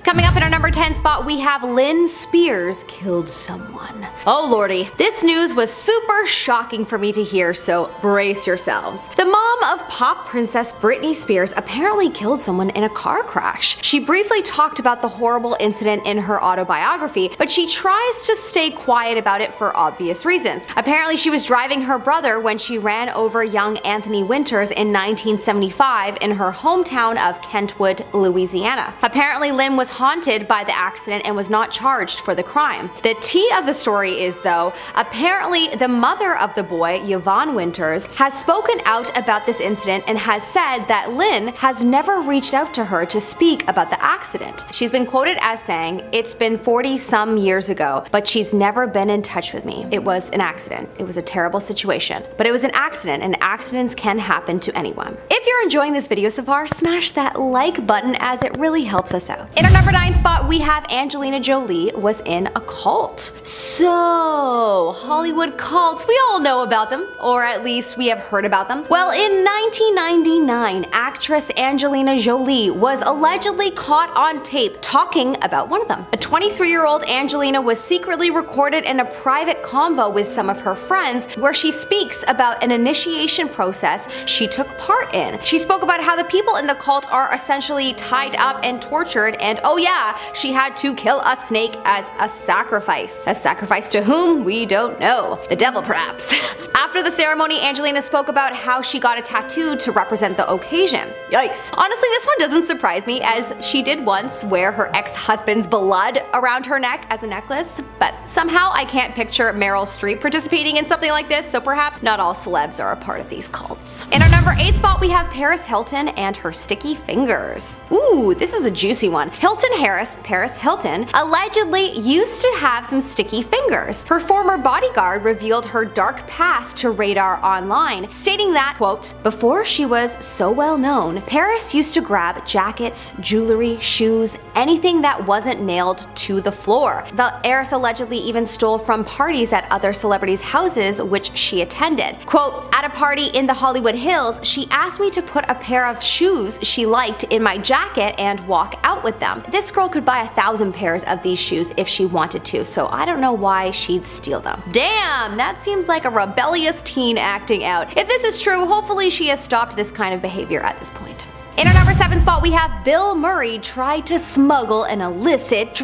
Coming up in our number 10 spot, we have Lynn Spears killed someone. Oh lordy, this news was super shocking for me to hear, so brace yourselves. The mom of pop princess Britney Spears apparently killed someone in a car crash. She briefly talked about the horrible incident in her autobiography, but she tries to stay quiet about it for obvious reasons. Apparently she was driving her brother when she ran over young Anthony Winters in 1975 in her hometown of Kentwood, Louisiana. Apparently Lynn was haunted by the accident and was not charged for the crime. The tea of the story is, though, apparently the mother of the boy, Yvonne Winters, has spoken out about this incident and has said that Lynn has never reached out to her to speak about the accident. She's been quoted as saying, "It's been 40-some years ago, but she's never been in touch with me. It was an accident. It was a terrible situation. But it was an accident, and accidents can happen to anyone." If you're enjoying this video so far, smash that like button as it really helps us out. In our number 9 spot, we have Angelina Jolie was in a cult. So, Hollywood cults, we all know about them, or at least we have heard about them. Well, in 1999, actress Angelina Jolie was allegedly caught on tape talking about one of them. A 23-year-old Angelina was secretly recorded in a private convo with some of her friends where she speaks about an initiation process she took part in. She spoke about how the people in the cult are essentially tied up and tortured, and oh yeah, she had to kill a snake as a sacrifice. A sacrifice to whom? We don't know. The devil, perhaps. After the ceremony, Angelina spoke about how she got a tattoo to represent the occasion. Yikes. Honestly, this one doesn't surprise me, as she did once wear her ex-husband's blood around her neck as a necklace, but somehow I can't picture Meryl Streep participating in something like this, so perhaps not all celebs are a part of these cults. In our number 8 spot, we have Paris Hilton and her sticky fingers. Ooh, this is a juicy one. Hilton Harris, Paris Hilton, allegedly used to have some sticky fingers. Her former bodyguard revealed her dark past to Radar Online, stating that, quote, "Before she was so well known, Paris used to grab jackets, jewelry, shoes, anything that wasn't nailed to the floor." The heiress allegedly even stole from parties at other celebrities' houses which she attended. Quote, "At a party in the Hollywood Hills, she asked me to put a pair of shoes she liked in my jacket and walk out with them. This girl could buy 1,000 pairs of these shoes if she wanted to, so I don't know why she'd steal them." Damn, that seems like a rebellious teen acting out. If this is true, hopefully she has stopped this kind of behavior at this point. In our number 7 spot, we have Bill Murray tried to smuggle an illicit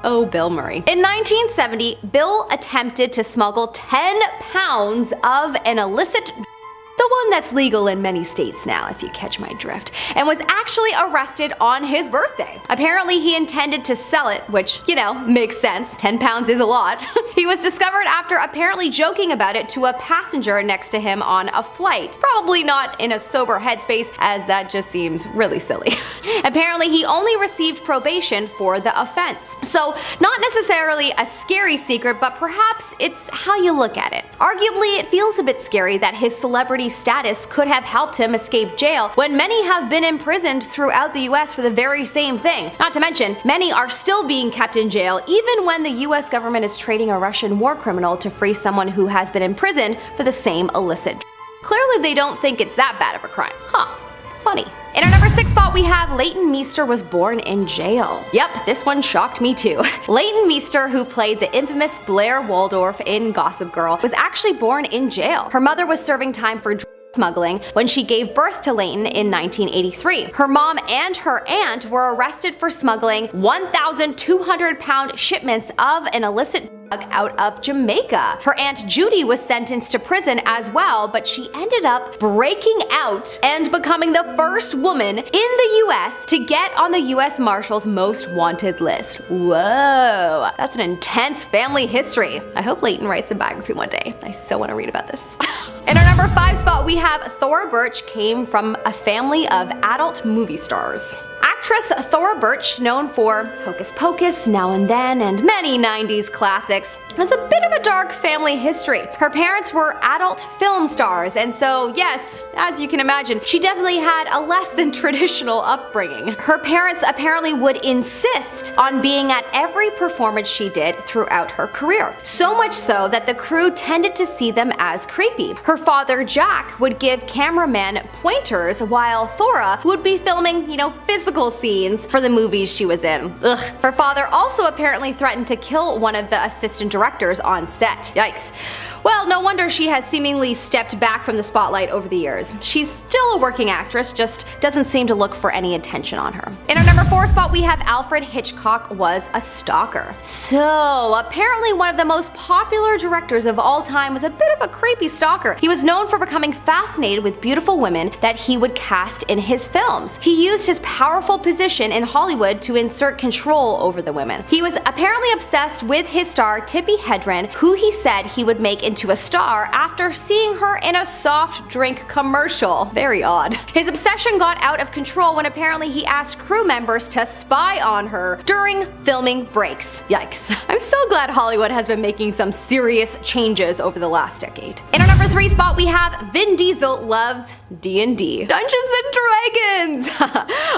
Oh, Bill Murray. In 1970, Bill attempted to smuggle 10 pounds of an illicit, the one that's legal in many states now, if you catch my drift, and was actually arrested on his birthday. Apparently he intended to sell it, which, you know, makes sense. 10 pounds is a lot. He was discovered after apparently joking about it to a passenger next to him on a flight. Probably not in a sober headspace, as that just seems really silly. Apparently he only received probation for the offense. So, not necessarily a scary secret, but perhaps it's how you look at it. Arguably, it feels a bit scary that his celebrity status could have helped him escape jail when many have been imprisoned throughout the US for the very same thing. Not to mention, many are still being kept in jail even when the US government is trading a Russian war criminal to free someone who has been imprisoned for the same illicit. Clearly they don't think it's that bad of a crime. Huh. Funny. In our number 6 spot, we have Leighton Meester was born in jail. Yep, this one shocked me too. Leighton Meester, who played the infamous Blair Waldorf in Gossip Girl, was actually born in jail. Her mother was serving time for smuggling when she gave birth to Leighton in 1983. Her mom and her aunt were arrested for smuggling 1,200-pound shipments of an illicit out of Jamaica. Her Aunt Judy was sentenced to prison as well, but she ended up breaking out and becoming the first woman in the US to get on the US Marshals Most Wanted list. Whoa, that's an intense family history. I hope Leighton writes a biography one day. I so want to read about this. In our number 5 spot, we have Thora Birch came from a family of adult movie stars. Actress Thora Birch, known for Hocus Pocus, Now and Then, and many 90s classics, has a bit of a dark family history. Her parents were adult film stars, and so yes, as you can imagine, she definitely had a less than traditional upbringing. Her parents apparently would insist on being at every performance she did throughout her career. So much so that the crew tended to see them as creepy. Her father, Jack, would give cameramen pointers while Thora would be filming, physical scenes for the movies she was in. Ugh. Her father also apparently threatened to kill one of the assistant directors on set. Yikes. Well, no wonder she has seemingly stepped back from the spotlight over the years. She's still a working actress, just doesn't seem to look for any attention on her. In our number 4 spot, we have Alfred Hitchcock was a stalker. So, apparently one of the most popular directors of all time was a bit of a creepy stalker. He was known for becoming fascinated with beautiful women that he would cast in his films. He used his powerful position in Hollywood to insert control over the women. He was apparently obsessed with his star Tippi Hedren, who he said he would make into a star after seeing her in a soft drink commercial. Very odd. His obsession got out of control when apparently he asked crew members to spy on her during filming breaks. Yikes. I'm so glad Hollywood has been making some serious changes over the last decade. In our number 3 spot, we have Vin Diesel loves D&D. Dungeons and Dragons!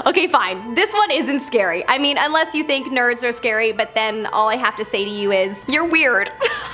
Okay, fine. This one isn't scary. I mean, unless you think nerds are scary, but then all I have to say to you is, you're weird.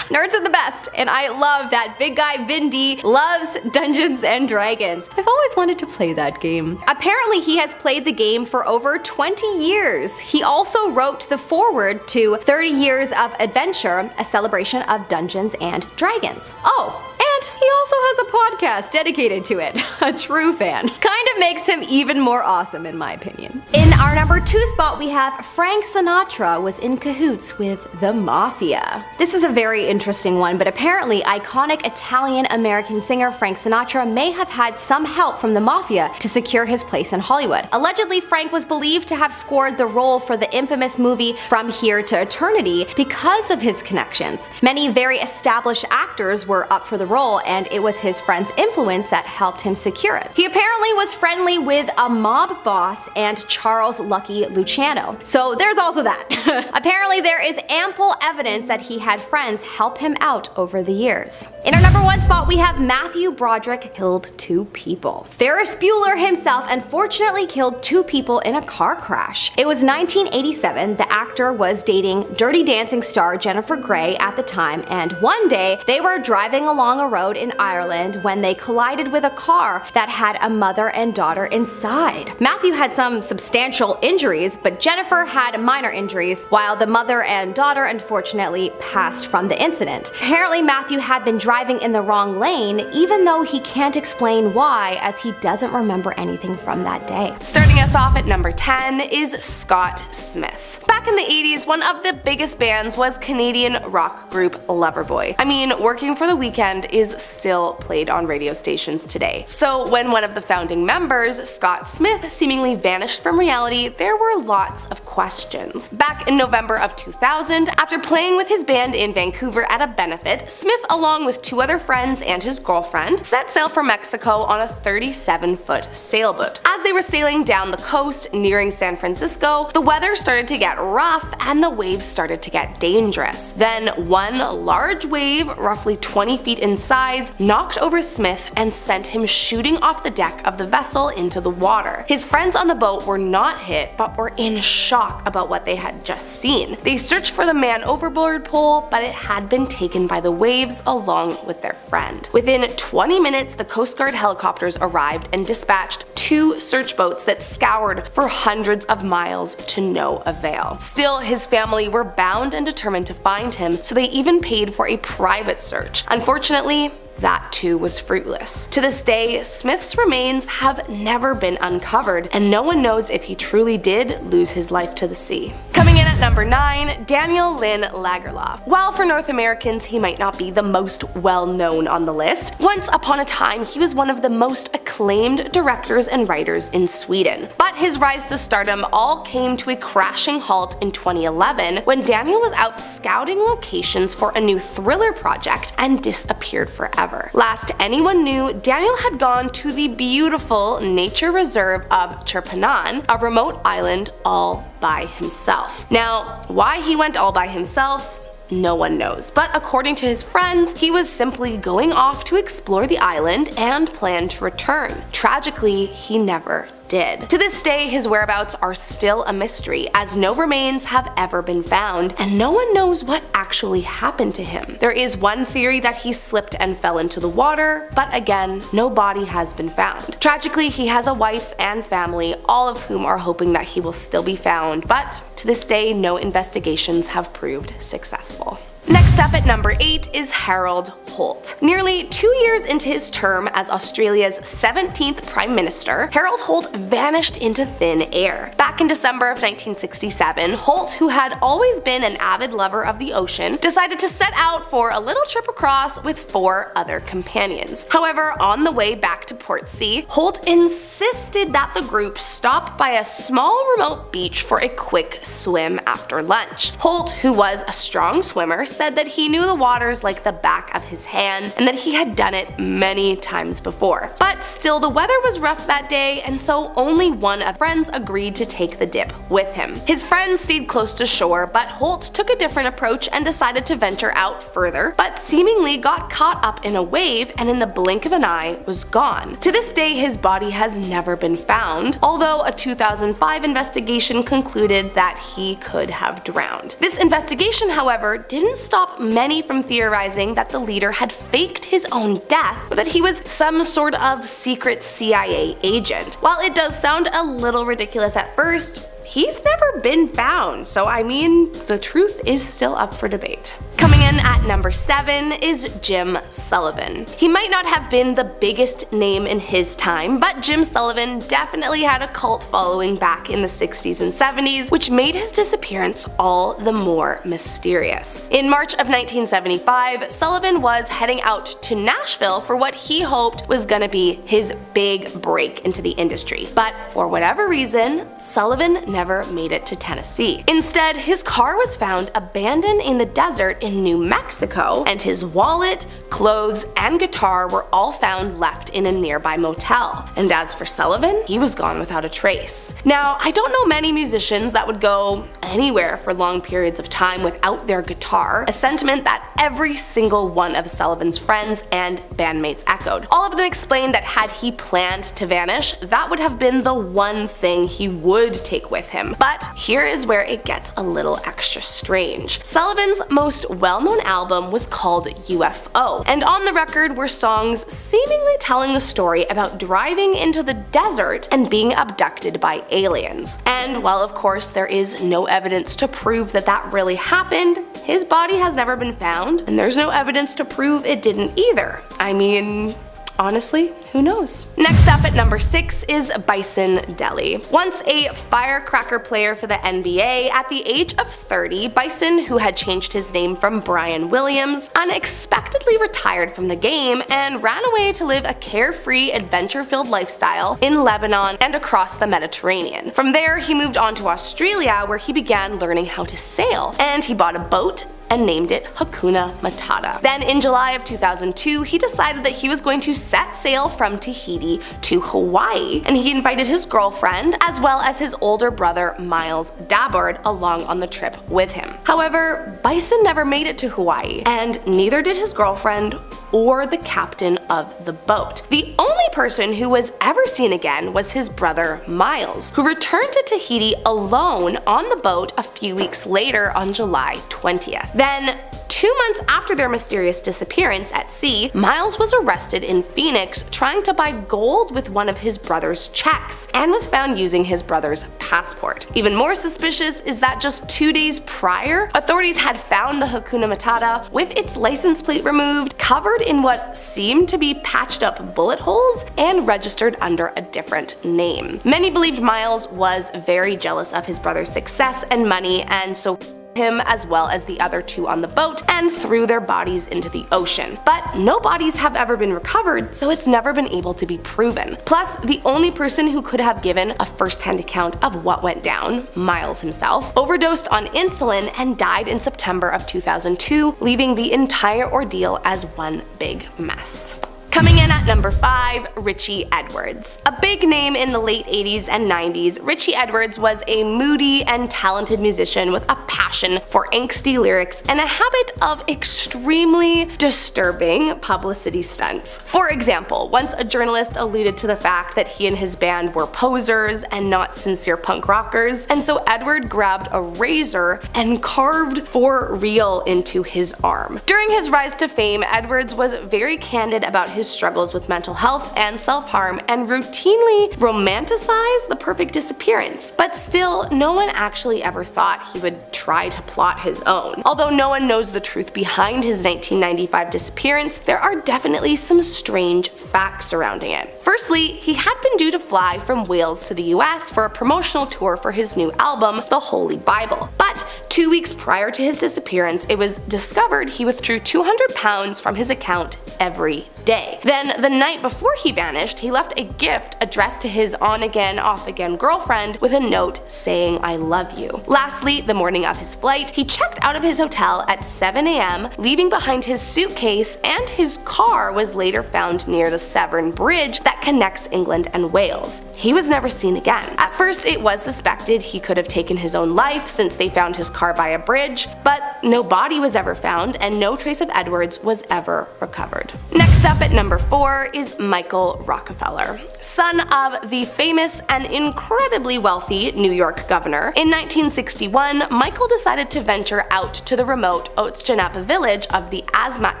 Nerds are the best, and I love that big guy Vin D loves Dungeons and Dragons. I've always wanted to play that game. Apparently he has played the game for over 20 years. He also wrote the foreword to 30 Years of Adventure, a celebration of Dungeons and Dragons. Oh, and he also has a podcast dedicated to it. A true fan. Kind of makes him even more awesome in my opinion. In our number 2 spot, we have Frank Sinatra was in cahoots with the Mafia. This is a very interesting one, but apparently iconic Italian-American singer Frank Sinatra may have had some help from the Mafia to secure his place in Hollywood. Allegedly, Frank was believed to have scored the role for the infamous movie From Here to Eternity because of his connections. Many very established actors were up for the role, and it was his friend's influence that helped him secure it. He apparently was friendly with a mob boss and Charles Lucky Luciano. So there's also that. Apparently there is ample evidence that he had friends help him out over the years. In our number 1 spot, we have Matthew Broderick killed 2 people. Ferris Bueller himself unfortunately killed 2 people in a car crash. It was 1987. The actor was dating Dirty Dancing star Jennifer Grey at the time, and one day they were driving along a road in Ireland when they collided with a car that had a mother and daughter inside. Matthew had some substantial injuries, but Jennifer had minor injuries, while the mother and daughter unfortunately passed from the incident. Apparently Matthew had been driving in the wrong lane, even though he can't explain why, as he doesn't remember anything from that day. Starting us off at number 10 is Scott Smith. Back in the 80s, one of the biggest bands was Canadian rock group Loverboy. I mean, Working for the Weekend is still played on radio stations today. So when one of the founding members, Scott Smith, seemingly vanished from reality, there were lots of questions. Back in November of 2000, after playing with his band in Vancouver at a benefit, Smith, along with 2 other friends and his girlfriend, set sail for Mexico on a 37-foot sailboat. As they were sailing down the coast, nearing San Francisco, the weather started to get rough and the waves started to get dangerous. Then one large wave, roughly 20 feet in size, knocked over Smith and sent him shooting off the deck of the vessel into the water. His friends on the boat were not hit, but were in shock about what they had just seen. They searched for the man overboard pole, but it had been taken by the waves along with their friend. Within 20 minutes, the Coast Guard helicopters arrived and dispatched 2 search boats that scoured for hundreds of miles to no avail. Still, his family were bound and determined to find him, so they even paid for a private search. Unfortunately, that too was fruitless. To this day, Smith's remains have never been uncovered, and no one knows if he truly did lose his life to the sea. Coming in at number 9, Daniel Lynn Lagerlof. While for North Americans he might not be the most well known on the list, once upon a time he was one of the most acclaimed directors and writers in Sweden. But his rise to stardom all came to a crashing halt in 2011 when Daniel was out scouting locations for a new thriller project and disappeared forever. Last anyone knew, Daniel had gone to the beautiful nature reserve of Chirpanan, a remote island all by himself. Now, why he went all by himself, no one knows, but according to his friends, he was simply going off to explore the island and planned to return. Tragically, he never did. To this day, his whereabouts are still a mystery, as no remains have ever been found, and no one knows what actually happened to him. There is one theory that he slipped and fell into the water, but again, no body has been found. Tragically, he has a wife and family, all of whom are hoping that he will still be found, but to this day, no investigations have proved successful. Next up at number 8 is Harold Holt. Nearly 2 years into his term as Australia's 17th Prime Minister, Harold Holt vanished into thin air. Back in December of 1967, Holt, who had always been an avid lover of the ocean, decided to set out for a little trip across with 4 other companions. However, on the way back to Portsea, Holt insisted that the group stop by a small remote beach for a quick swim after lunch. Holt, who was a strong swimmer, said that he knew the waters like the back of his hand and that he had done it many times before. But still, the weather was rough that day, and so only one of his friends agreed to take the dip with him. His friend stayed close to shore, but Holt took a different approach and decided to venture out further, but seemingly got caught up in a wave and in the blink of an eye was gone. To this day, his body has never been found, although a 2005 investigation concluded that he could have drowned. This investigation, however, didn't stop many from theorizing that the leader had faked his own death or that he was some sort of secret CIA agent. While it does sound a little ridiculous at first, he's never been found, so I mean, the truth is still up for debate. Coming in at number 7 is Jim Sullivan. He might not have been the biggest name in his time, but Jim Sullivan definitely had a cult following back in the 60s and 70s, which made his disappearance all the more mysterious. In March of 1975, Sullivan was heading out to Nashville for what he hoped was gonna be his big break into the industry. But for whatever reason, Sullivan never made it to Tennessee. Instead, his car was found abandoned in the desert in New Mexico, and his wallet, clothes, and guitar were all found left in a nearby motel. And as for Sullivan, he was gone without a trace. Now, I don't know many musicians that would go anywhere for long periods of time without their guitar, a sentiment that every single one of Sullivan's friends and bandmates echoed. All of them explained that had he planned to vanish, that would have been the one thing he would take with him. But here is where it gets a little extra strange. Sullivan's most well-known album was called UFO, and on the record were songs seemingly telling the story about driving into the desert and being abducted by aliens. And while of course there is no evidence to prove that that really happened, his body has never been found, and there's no evidence to prove it didn't either. I mean, honestly, who knows? Next up at number 6 is Bison Dele. Once a firecracker player for the NBA, at the age of 30, Bison, who had changed his name from Brian Williams, unexpectedly retired from the game and ran away to live a carefree, adventure-filled lifestyle in Lebanon and across the Mediterranean. From there, he moved on to Australia, where he began learning how to sail, and he bought a boat and named it Hakuna Matata. Then in July of 2002, he decided that he was going to set sail from Tahiti to Hawaii, and he invited his girlfriend as well as his older brother Miles Dabbard along on the trip with him. However, Bison never made it to Hawaii, and neither did his girlfriend or the captain of the boat. The only person who was ever seen again was his brother Miles, who returned to Tahiti alone on the boat a few weeks later on July 20th. Then, 2 months after their mysterious disappearance at sea, Miles was arrested in Phoenix trying to buy gold with one of his brother's checks, and was found using his brother's passport. Even more suspicious is that just 2 days prior, authorities had found the Hakuna Matata with its license plate removed, covered in what seemed to be patched up bullet holes, and registered under a different name. Many believed Miles was very jealous of his brother's success and money, and so him as well as the other 2 on the boat and threw their bodies into the ocean. But no bodies have ever been recovered, so it's never been able to be proven. Plus, the only person who could have given a first-hand account of what went down, Miles himself, overdosed on insulin and died in September of 2002, leaving the entire ordeal as one big mess. Coming in at number 5, Richie Edwards. A big name in the late 80s and 90s, Richie Edwards was a moody and talented musician with a passion for angsty lyrics and a habit of extremely disturbing publicity stunts. For example, once a journalist alluded to the fact that he and his band were posers and not sincere punk rockers, and so Edward grabbed a razor and carved "for real" into his arm. During his rise to fame, Edwards was very candid about his struggles with mental health and self-harm and routinely romanticized the perfect disappearance. But still, no one actually ever thought he would try to plot his own. Although no one knows the truth behind his 1995 disappearance, there are definitely some strange facts surrounding it. Firstly, he had been due to fly from Wales to the US for a promotional tour for his new album, The Holy Bible. But 2 weeks prior to his disappearance, it was discovered he withdrew £200 from his account every day. Then, the night before he vanished, he left a gift addressed to his on-again, off-again girlfriend with a note saying, "I love you." Lastly, the morning of his flight, he checked out of his hotel at 7 a.m., leaving behind his suitcase, and his car was later found near the Severn Bridge that connects England and Wales. He was never seen again. At first, it was suspected he could have taken his own life since they found his car by a bridge, but no body was ever found and no trace of Edwards was ever recovered. Next up at number 4 is Michael Rockefeller. Son of the famous and incredibly wealthy New York governor, in 1961, Michael decided to venture out to the remote Otjanep village of the Asmat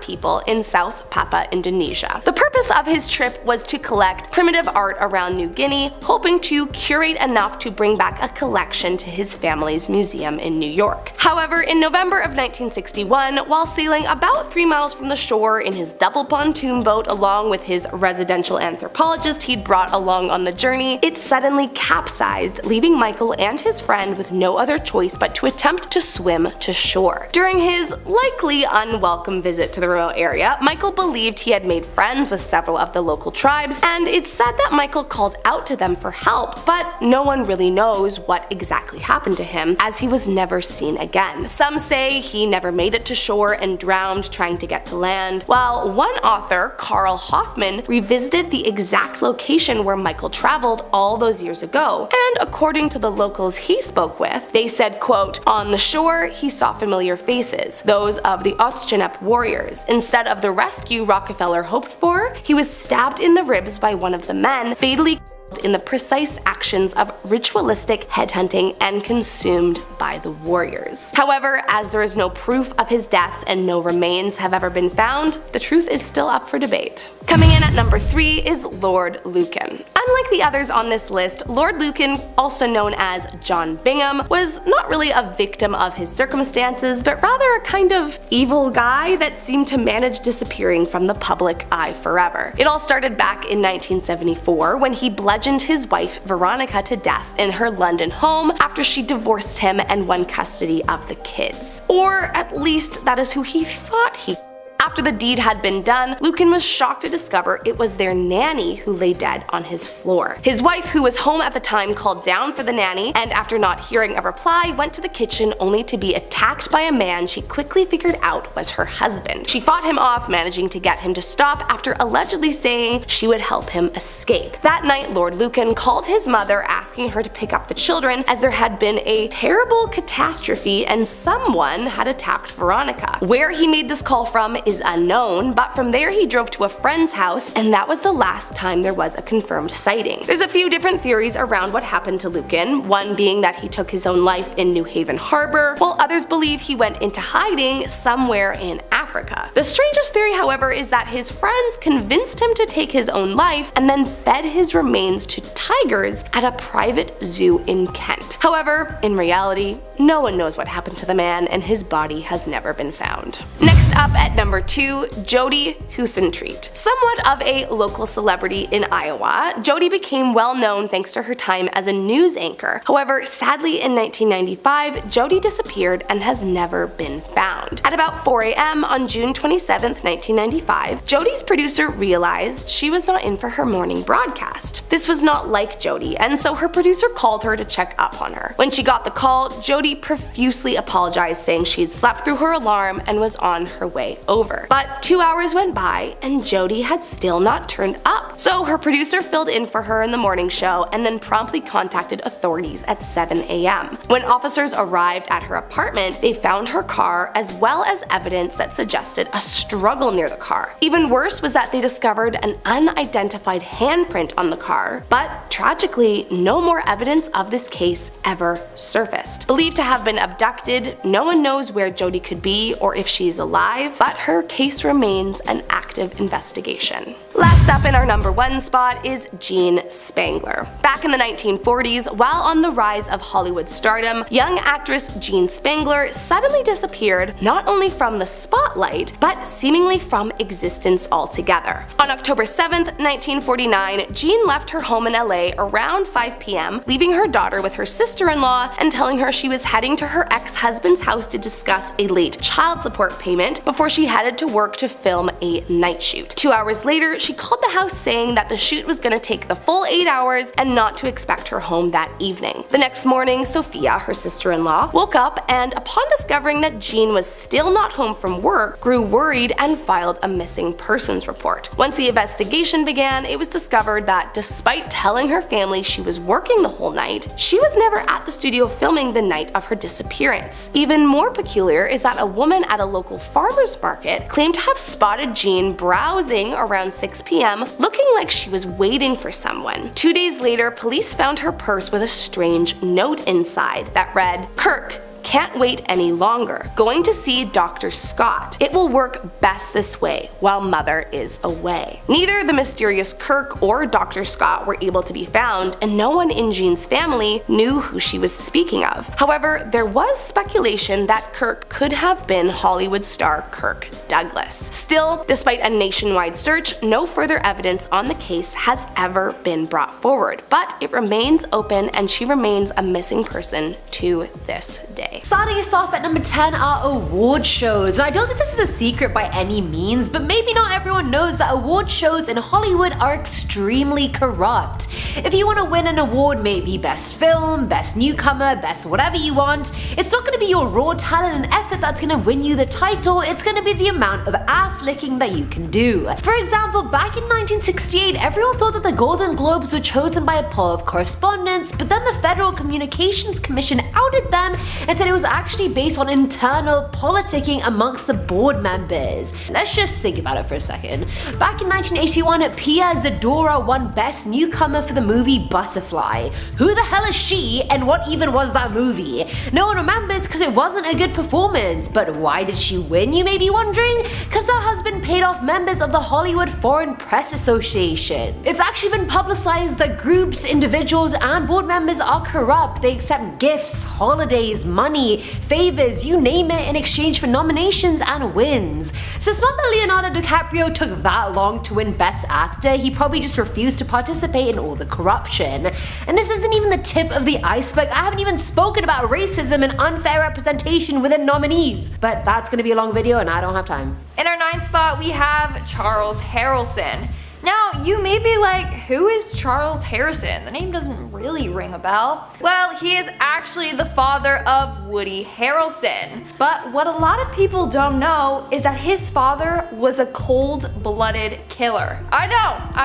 people in South Papua, Indonesia. The purpose of his trip was to collect primitive art around New Guinea, hoping to curate enough to bring back a collection to his family's museum in New York. However, in November of 1961, while sailing about 3 miles from the shore in his double pontoon boat along with his residential anthropologist he'd brought along on the journey, it suddenly capsized, leaving Michael and his friend with no other choice but to attempt to swim to shore. During his likely unwelcome visit to the remote area, Michael believed he had made friends with several of the local tribes, and it's said that Michael called out to them for help, but no one really knows what exactly happened to him, as he was never seen again. Some say he never made it to shore and drowned trying to get to land, while one author, Carl Hoffman, revisited the exact location where Michael traveled all those years ago, and according to the locals he spoke with, they said, quote, "On the shore, he saw familiar faces, those of the Otjanep warriors. Instead of the rescue Rockefeller hoped for, he was stabbed in the ribs by one of the men, fatally in the precise actions of ritualistic headhunting and consumed by the warriors." However, as there is no proof of his death and no remains have ever been found, the truth is still up for debate. Coming in at number 3 is Lord Lucan. Unlike the others on this list, Lord Lucan, also known as John Bingham, was not really a victim of his circumstances, but rather a kind of evil guy that seemed to manage disappearing from the public eye forever. It all started back in 1974 when he bludgeoned his wife Veronica to death in her London home after she divorced him and won custody of the kids. Or at least that is who he thought he. After the deed had been done, Lucan was shocked to discover it was their nanny who lay dead on his floor. His wife, who was home at the time, called down for the nanny, and after not hearing a reply, went to the kitchen only to be attacked by a man she quickly figured out was her husband. She fought him off, managing to get him to stop after allegedly saying she would help him escape. That night, Lord Lucan called his mother, asking her to pick up the children as there had been a terrible catastrophe and someone had attacked Veronica. Where he made this call from is unknown, but from there he drove to a friend's house, and that was the last time there was a confirmed sighting. There's a few different theories around what happened to Lucan, one being that he took his own life in New Haven Harbor, while others believe he went into hiding somewhere in Africa. The strangest theory, however, is that his friends convinced him to take his own life and then fed his remains to tigers at a private zoo in Kent. However, in reality, no one knows what happened to the man, and his body has never been found. Next up at number 2, Jody Husentreat. Somewhat of a local celebrity in Iowa, Jody became well known thanks to her time as a news anchor. However, sadly in 1995, Jody disappeared and has never been found. At about 4 a.m. on on June 27, 1995, Jodie's producer realized she was not in for her morning broadcast. This was not like Jodie, and so her producer called her to check up on her. When she got the call, Jodie profusely apologized, saying she had slept through her alarm and was on her way over. But 2 hours went by and Jodie had still not turned up. So her producer filled in for her in the morning show and then promptly contacted authorities at 7 a.m. When officers arrived at her apartment, they found her car as well as evidence that suggested a struggle near the car. Even worse was that they discovered an unidentified handprint on the car, but tragically, no more evidence of this case ever surfaced. Believed to have been abducted, no one knows where Jodie could be or if she's alive, but her case remains an active investigation. Last up in our number 1 spot is Jean Spangler. Back in the 1940s, while on the rise of Hollywood stardom, young actress Jean Spangler suddenly disappeared not only from the spotlight, but seemingly from existence altogether. On October 7, 1949, Jean left her home in LA around 5 p.m., leaving her daughter with her sister-in-law and telling her she was heading to her ex-husband's house to discuss a late child support payment before she headed to work to film a night shoot. 2 hours later, she called the house saying that the shoot was going to take the full 8 hours and not to expect her home that evening. The next morning, Sophia, her sister-in-law, woke up and upon discovering that Jean was still not home from work, grew worried and filed a missing persons report. Once the investigation began, it was discovered that despite telling her family she was working the whole night, she was never at the studio filming the night of her disappearance. Even more peculiar is that a woman at a local farmer's market claimed to have spotted Jean browsing around 6 p.m. looking like she was waiting for someone. 2 days later, police found her purse with a strange note inside that read, "Kirk, can't wait any longer. Going to see Dr. Scott. It will work best this way while mother is away." Neither the mysterious Kirk or Dr. Scott were able to be found, and no one in Jean's family knew who she was speaking of. However, there was speculation that Kirk could have been Hollywood star Kirk Douglas. Still, despite a nationwide search, no further evidence on the case has ever been brought forward, but it remains open and she remains a missing person to this day. Starting us off at number 10 are award shows. Now, I don't think this is a secret by any means, but maybe not everyone knows that award shows in Hollywood are extremely corrupt. If you want to win an award, maybe best film, best newcomer, best whatever you want, it's not going to be your raw talent and effort that's going to win you the title, it's going to be the amount of ass licking that you can do. For example, back in 1968, everyone thought that the Golden Globes were chosen by a poll of correspondents, but then the Federal Communications Commission outed them and said it was actually based on internal politicking amongst the board members. Let's just think about it for a second. Back in 1981, Pia Zadora won Best Newcomer for the movie Butterfly. Who the hell is she, and what even was that movie? No one remembers because it wasn't a good performance, but why did she win, you may be wondering? Because her husband paid off members of the Hollywood Foreign Press Association. It's actually been publicized that groups, individuals, and board members are corrupt. They accept gifts, holidays, money, favors, you name it, in exchange for nominations and wins. So it's not that Leonardo DiCaprio took that long to win Best Actor, he probably just refused to participate in all the corruption. And this isn't even the tip of the iceberg. I haven't even spoken about racism and unfair representation within nominees. But that's gonna be a long video and I don't have time. In our 9th spot, we have Charles Harrelson. Now, you may be like, who is Charles Harrison? The name doesn't really ring a bell. Well, he is actually the father of Woody Harrelson. But what a lot of people don't know is that his father was a cold-blooded killer. I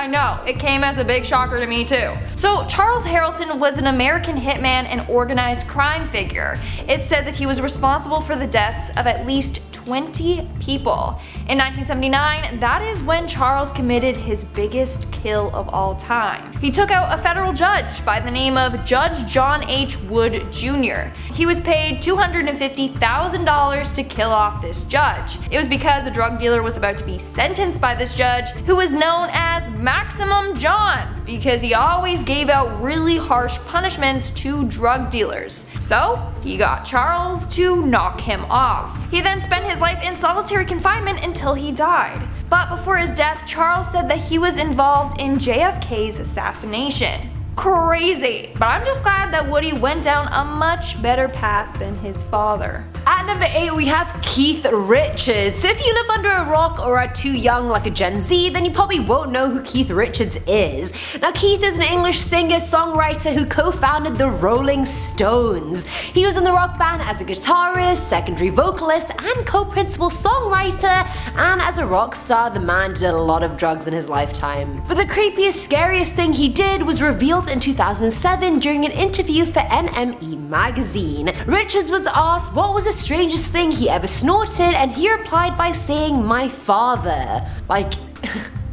know, it came as a big shocker to me too. So Charles Harrelson was an American hitman and organized crime figure. It's said that he was responsible for the deaths of at least 20 people. In 1979, that is when Charles committed his biggest kill of all time. He took out a federal judge by the name of Judge John H. Wood Jr. He was paid $250,000 to kill off this judge. It was because a drug dealer was about to be sentenced by this judge, who was known as Maximum John, because he always gave out really harsh punishments to drug dealers. So he got Charles to knock him off. He then spent his life in solitary confinement until he died. But before his death, Charles said that he was involved in JFK's assassination. crazy. But I'm just glad that Woody went down a much better path than his father. At number 8 we have Keith Richards. So if you live under a rock or are too young like a Gen Z, then you probably won't know who Keith Richards is. Now Keith is an English singer-songwriter who co-founded the Rolling Stones. He was in the rock band as a guitarist, secondary vocalist, and co-principal songwriter, and as a rock star the man did a lot of drugs in his lifetime. But the creepiest, scariest thing he did was revealed in 2007 during an interview for NME magazine. Richards was asked what was the strangest thing he ever snorted, and he replied by saying, "My father." Like,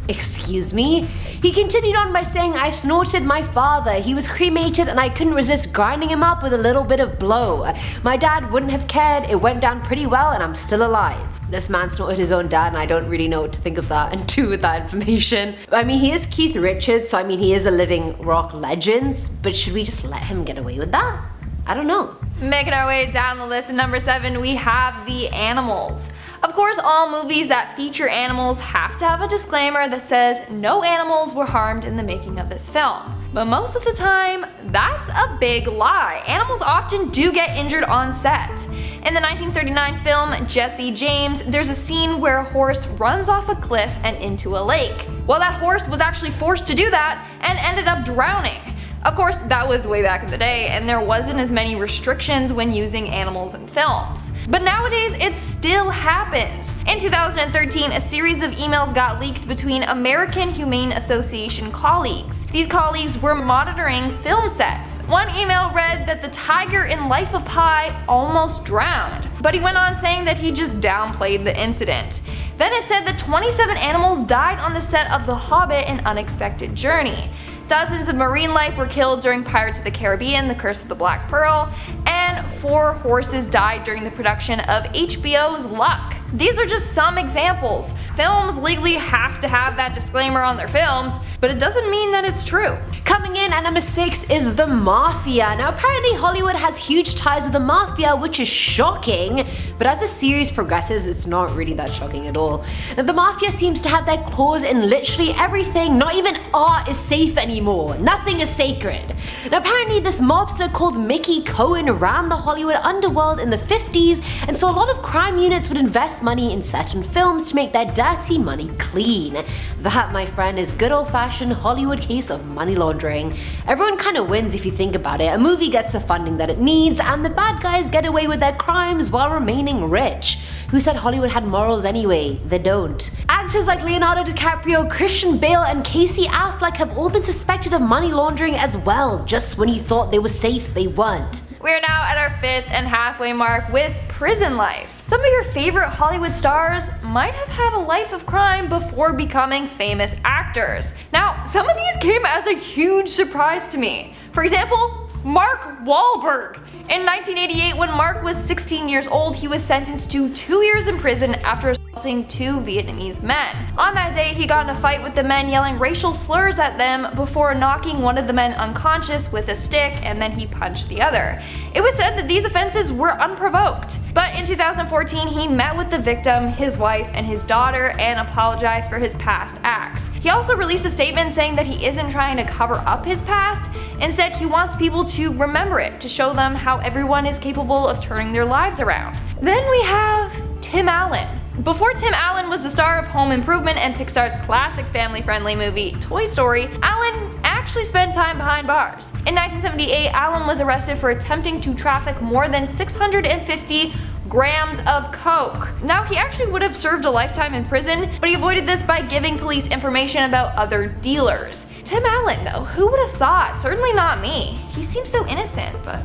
excuse me? He continued on by saying, "I snorted my father. He was cremated and I couldn't resist grinding him up with a little bit of blow. My dad wouldn't have cared. It went down pretty well and I'm still alive." This man snorted his own dad, and I don't really know what to think of that and do with that information. I mean, he is Keith Richards, so I mean, he is a living rock legend, but should we just let him get away with that? I don't know. Making our way down the list at number 7, we have The Animals. Of course, all movies that feature animals have to have a disclaimer that says no animals were harmed in the making of this film. But most of the time, that's a big lie. Animals often do get injured on set. In the 1939 film Jesse James, there's a scene where a horse runs off a cliff and into a lake. Well, that horse was actually forced to do that and ended up drowning. Of course, that was way back in the day, and there wasn't as many restrictions when using animals in films. But nowadays, it still happens. In 2013, a series of emails got leaked between American Humane Association colleagues. These colleagues were monitoring film sets. One email read that the tiger in Life of Pi almost drowned, but he went on saying that he just downplayed the incident. Then it said that 27 animals died on the set of The Hobbit: An Unexpected Journey. Dozens of marine life were killed during Pirates of the Caribbean: The Curse of the Black Pearl, and 4 horses died during the production of HBO's Luck. These are just some examples. Films legally have to have that disclaimer on their films, but it doesn't mean that it's true. Coming in at number 6 is the Mafia. Now apparently Hollywood has huge ties with the Mafia, which is shocking, but as the series progresses it's not really that shocking at all. Now the Mafia seems to have their claws in literally everything. Not even art is safe anymore. Nothing is sacred. Now apparently this mobster called Mickey Cohen ran the Hollywood underworld in the 50s, and so a lot of crime units would invest money in certain films to make their dirty money clean. That, my friend, is good old-fashioned Hollywood case of money laundering. Everyone kind of wins if you think about it. A movie gets the funding that it needs, and the bad guys get away with their crimes while remaining rich. Who said Hollywood had morals anyway? They don't. Actors like Leonardo DiCaprio, Christian Bale, and Casey Affleck have all been suspected of money laundering as well. Just when you thought they were safe, they weren't. We're now at our 5th and halfway mark with Prison Life. Some of your favorite Hollywood stars might have had a life of crime before becoming famous actors. Now, some of these came as a huge surprise to me. For example, Mark Wahlberg. In 1988, when Mark was 16 years old, he was sentenced to 2 years in prison after assaulting 2 Vietnamese men. On that day, he got in a fight with the men, yelling racial slurs at them before knocking one of the men unconscious with a stick, and then he punched the other. It was said that these offenses were unprovoked. But in 2014, he met with the victim, his wife, and his daughter and apologized for his past acts. He also released a statement saying that he isn't trying to cover up his past. Instead, he wants people to remember it, to show them how everyone is capable of turning their lives around. Then we have Tim Allen. Before Tim Allen was the star of Home Improvement and Pixar's classic family-friendly movie Toy Story, Allen actually spent time behind bars. In 1978, Allen was arrested for attempting to traffic more than 650 grams of coke. Now, he actually would have served a lifetime in prison, but he avoided this by giving police information about other dealers. Tim Allen, though, who would have thought? Certainly not me. He seems so innocent, but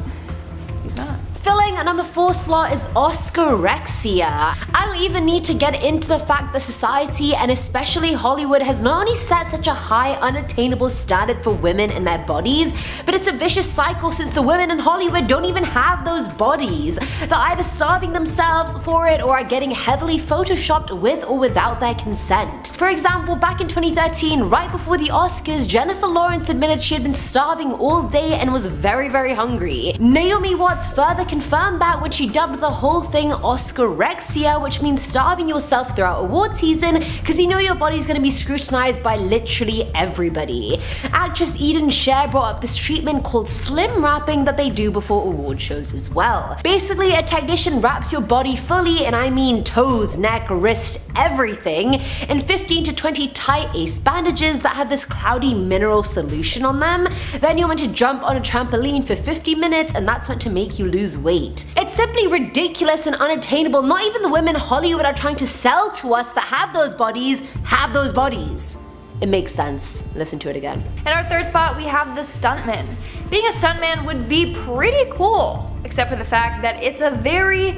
he's not. Filling at number 4 slot is Oscarexia. I don't even need to get into the fact that society, and especially Hollywood, has not only set such a high, unattainable standard for women and their bodies, but it's a vicious cycle since the women in Hollywood don't even have those bodies. They're either starving themselves for it or are getting heavily photoshopped with or without their consent. For example, back in 2013, right before the Oscars, Jennifer Lawrence admitted she had been starving all day and was very, very hungry. Naomi Watts further confirmed that when she dubbed the whole thing Oscarexia, which means starving yourself throughout award season because you know your body's going to be scrutinized by literally everybody. Actress Eden Share brought up this treatment called slim wrapping that they do before award shows as well. Basically, a technician wraps your body fully, and I mean toes, neck, wrist, everything, in 15 to 20 tight ace bandages that have this cloudy mineral solution on them. Then you're meant to jump on a trampoline for 50 minutes, and that's meant to make you lose weight. It's simply ridiculous and unattainable. Not even the women Hollywood are trying to sell to us that have those bodies have those bodies. It makes sense. Listen to it again. In our third spot, we have the stuntman. Being a stuntman would be pretty cool, except for the fact that it's a very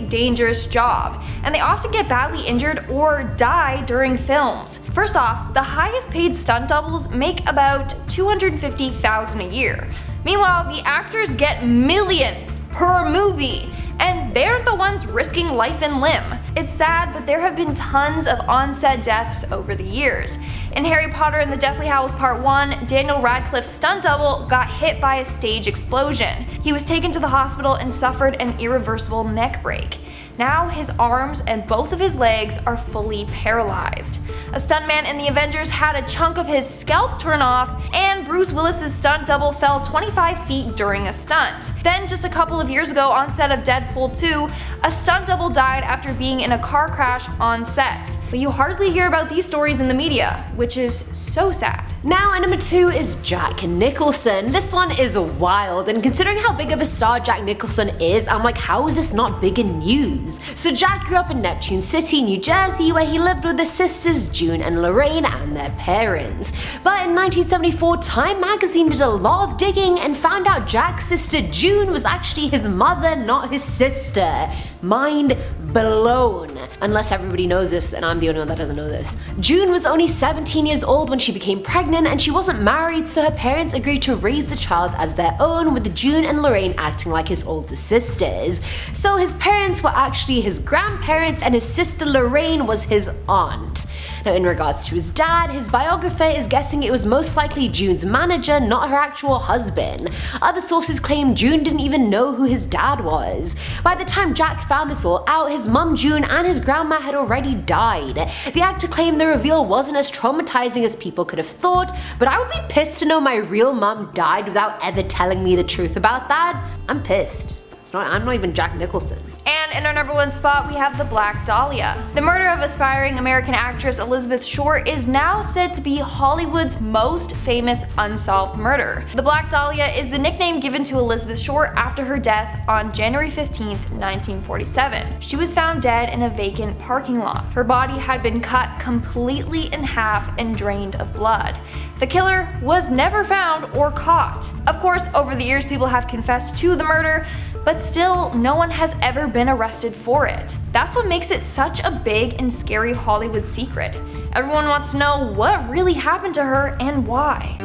dangerous job, and they often get badly injured or die during films. First off, the highest paid stunt doubles make about $250,000 a year. Meanwhile, the actors get millions per movie, and they're the ones risking life and limb. It's sad, but there have been tons of on-set deaths over the years. In Harry Potter and the Deathly Hallows Part 1, Daniel Radcliffe's stunt double got hit by a stage explosion. He was taken to the hospital and suffered an irreversible neck break. Now his arms and both of his legs are fully paralyzed. A stuntman in the Avengers had a chunk of his scalp torn off, and Bruce Willis's stunt double fell 25 feet during a stunt. Then just a couple of years ago on set of Deadpool 2, a stunt double died after being in a car crash on set. But you hardly hear about these stories in the media, which is so sad. Now at number 2 is Jack Nicholson. This one is wild, and considering how big of a star Jack Nicholson is, I'm like, how is this not bigger news? So Jack grew up in Neptune City, New Jersey, where he lived with his sisters June and Lorraine and their parents. But in 1974, Time magazine did a lot of digging and found out Jack's sister June was actually his mother, not his sister. Mind blown. Unless everybody knows this and I'm the only one that doesn't know this. June was only 17 years old when she became pregnant, and she wasn't married, so her parents agreed to raise the child as their own, with June and Lorraine acting like his older sisters. So his parents were actually his grandparents, and his sister Lorraine was his aunt. Now in regards to his dad, his biographer is guessing it was most likely June's manager, not her actual husband. Other sources claim June didn't even know who his dad was. By the time Jack found this all out, his mum June and his grandma had already died. The actor claimed the reveal wasn't as traumatizing as people could have thought, but I would be pissed to know my real mum died without ever telling me the truth about that. I'm pissed. I'm not even Jack Nicholson. And in our number 1 spot, we have the Black Dahlia. The murder of aspiring American actress Elizabeth Short is now said to be Hollywood's most famous unsolved murder. The Black Dahlia is the nickname given to Elizabeth Short after her death on January 15th, 1947. She was found dead in a vacant parking lot. Her body had been cut completely in half and drained of blood. The killer was never found or caught. Of course, over the years, people have confessed to the murder, but still, no one has ever been arrested for it. That's what makes it such a big and scary Hollywood secret. Everyone wants to know what really happened to her and why.